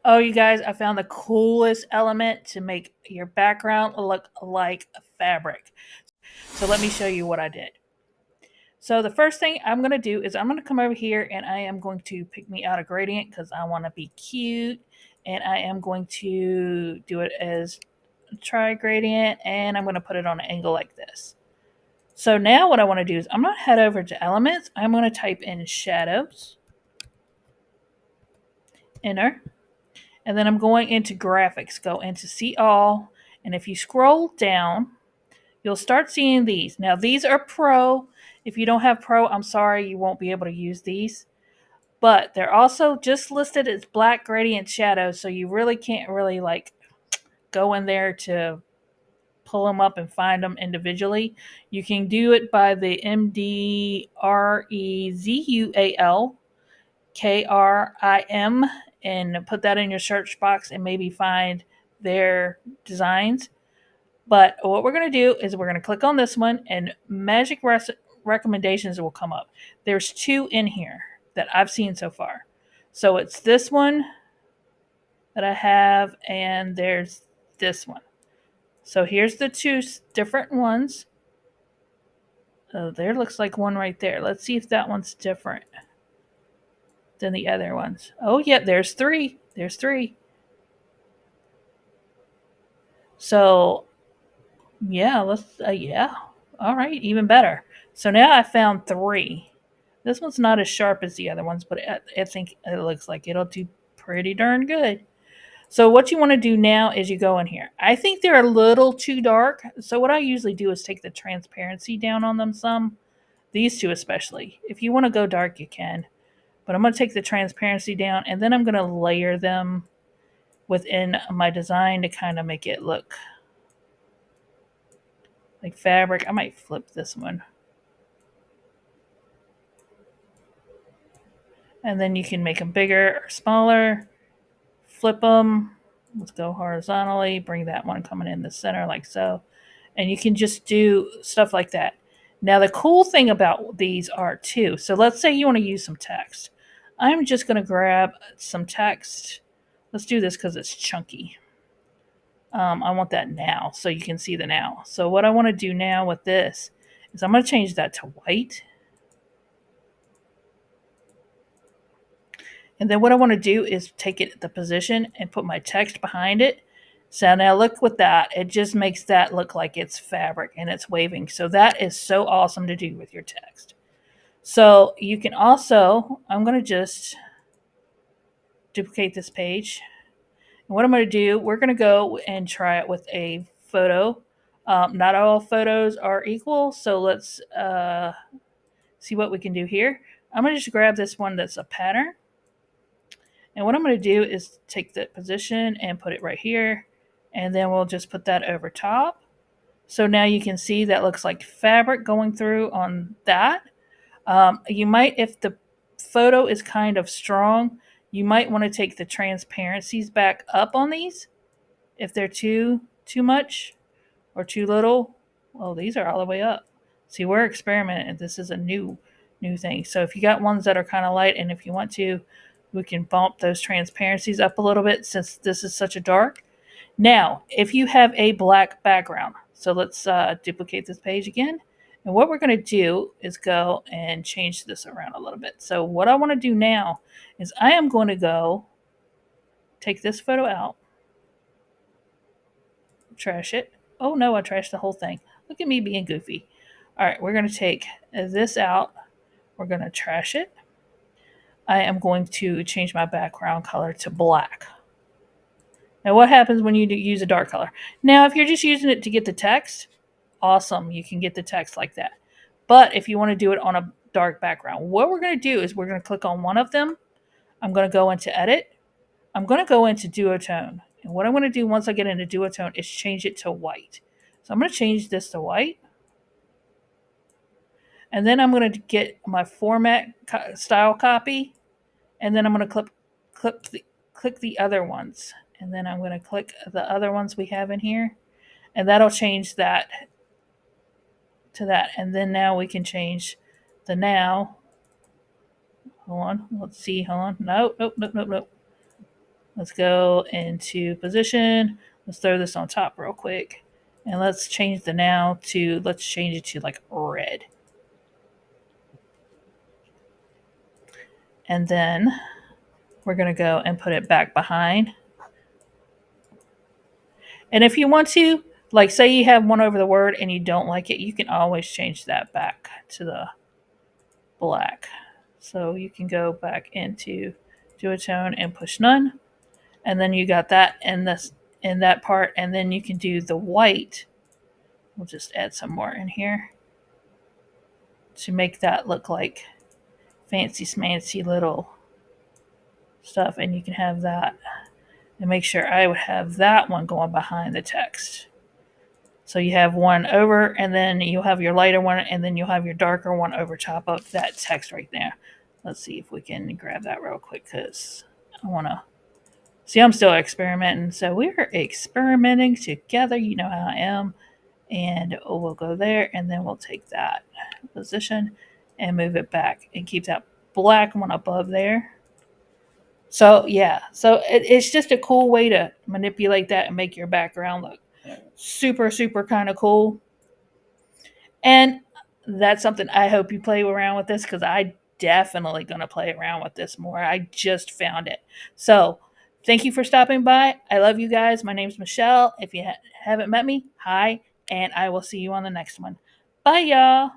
Oh, you guys, I found the coolest element to make your background look like a fabric. So let me show you what I did. So the first thing I'm going to do is I'm going to come over here and I am going to pick me out a gradient because I want to be cute. And I am going to do it as a tri-gradient and I'm going to put it on an angle like this. So now what I want to do is I'm going to head over to elements. I'm going to type in shadows, enter, and then I'm going into graphics, go into see all. And if you scroll down, you'll start seeing these. Now these are pro. If you don't have pro, I'm sorry, you won't be able to use these. But they're also just listed as black gradient shadows, so you really can't really like go in there to pull them up and find them individually. You can do it by the MDREZUALKRIM and put that in your search box and maybe find their designs. But what we're going to do is we're going to click on this one and magic recommendations will come up. There's two in here that I've seen so far. So it's this one that I have, and there's this one. So here's the two different ones. Oh, there looks like one right there. Let's see if that one's different than the other ones. Oh, yeah, there's three. There's three. So, yeah, yeah. All right, even better. So now I found three. This one's not as sharp as the other ones, but I think it looks like it'll do pretty darn good. So what you want to do now is you go in here. I think they're a little too dark. So what I usually do is take the transparency down on them some. These two especially. If you want to go dark, you can. But I'm going to take the transparency down and then I'm going to layer them within my design to kind of make it look like fabric. I might flip this one. And then you can make them bigger or smaller. Flip them. Let's go horizontally. Bring that one coming in the center like so. And you can just do stuff like that. Now, the cool thing about these are too, so let's say you want to use some text. I'm just going to grab some text. Let's do this because it's chunky. I want that now so you can see the now. So what I want to do now with this is I'm going to change that to white. And then what I want to do is take it the position and put my text behind it. So now look with that. It just makes that look like it's fabric and it's waving. So that is so awesome to do with your text. So you can also, I'm going to just duplicate this page. And what I'm going to do, we're going to go and try it with a photo. Not all photos are equal. So let's see what we can do here. I'm going to just grab this one that's a pattern. And what I'm going to do is take the position and put it right here. And then we'll just put that over top. So now you can see that looks like fabric going through on that. You might, if the photo is kind of strong, you might want to take the transparencies back up on these. If they're too much or too little, well, these are all the way up. See, we're experimenting. This is a new thing. So if you got ones that are kind of light, and if you want to, we can bump those transparencies up a little bit since this is such a dark. Now, if you have a black background, so let's duplicate this page again. And what we're going to do is go and change this around a little bit. So what I want to do now is I am going to go take this photo out, trash it. Oh no, I trashed the whole thing. Look at me being goofy. All right, we're going to take this out. We're going to trash it. I am going to change my background color to black. Now, what happens when you use a dark color? Now, if you're just using it to get the text, awesome. You can get the text like that. But if you want to do it on a dark background, what we're going to do is we're going to click on one of them. I'm going to go into edit. I'm going to go into duotone. And what I'm going to do once I get into duotone is change it to white. So I'm going to change this to white. And then I'm going to get my format style copy. And then I'm going to click the other ones. And then I'm going to click the other ones we have in here. And that'll change that to that. And then now we can change the now. Hold on. Let's see. Hold on. Nope. Let's go into position. Let's throw this on top real quick. And let's change the now to, let's change it to like red. And then we're going to go and put it back behind. And if you want to, like say you have one over the word and you don't like it, you can always change that back to the black. So you can go back into duotone and push none. And then you got that in this in that part, and then you can do the white. We'll just add some more in here to make that look like fancy smancy little stuff, and you can have that. And make sure I would have that one going behind the text. So you have one over, and then you'll have your lighter one, and then you'll have your darker one over top of that text right there. Let's see if we can grab that real quick, because I want to see, I'm still experimenting. So we're experimenting together. You know how I am. And we'll go there, and then we'll take that position and move it back and keep that black one above there. So yeah, so it's just a cool way to manipulate that and make your background look super, super kind of cool. And that's something I hope you play around with this, because I definitely going to play around with this more. I just found it. So thank you for stopping by. I love you guys. My name's Michelle. If you haven't met me, hi, and I will see you on the next one. Bye, y'all.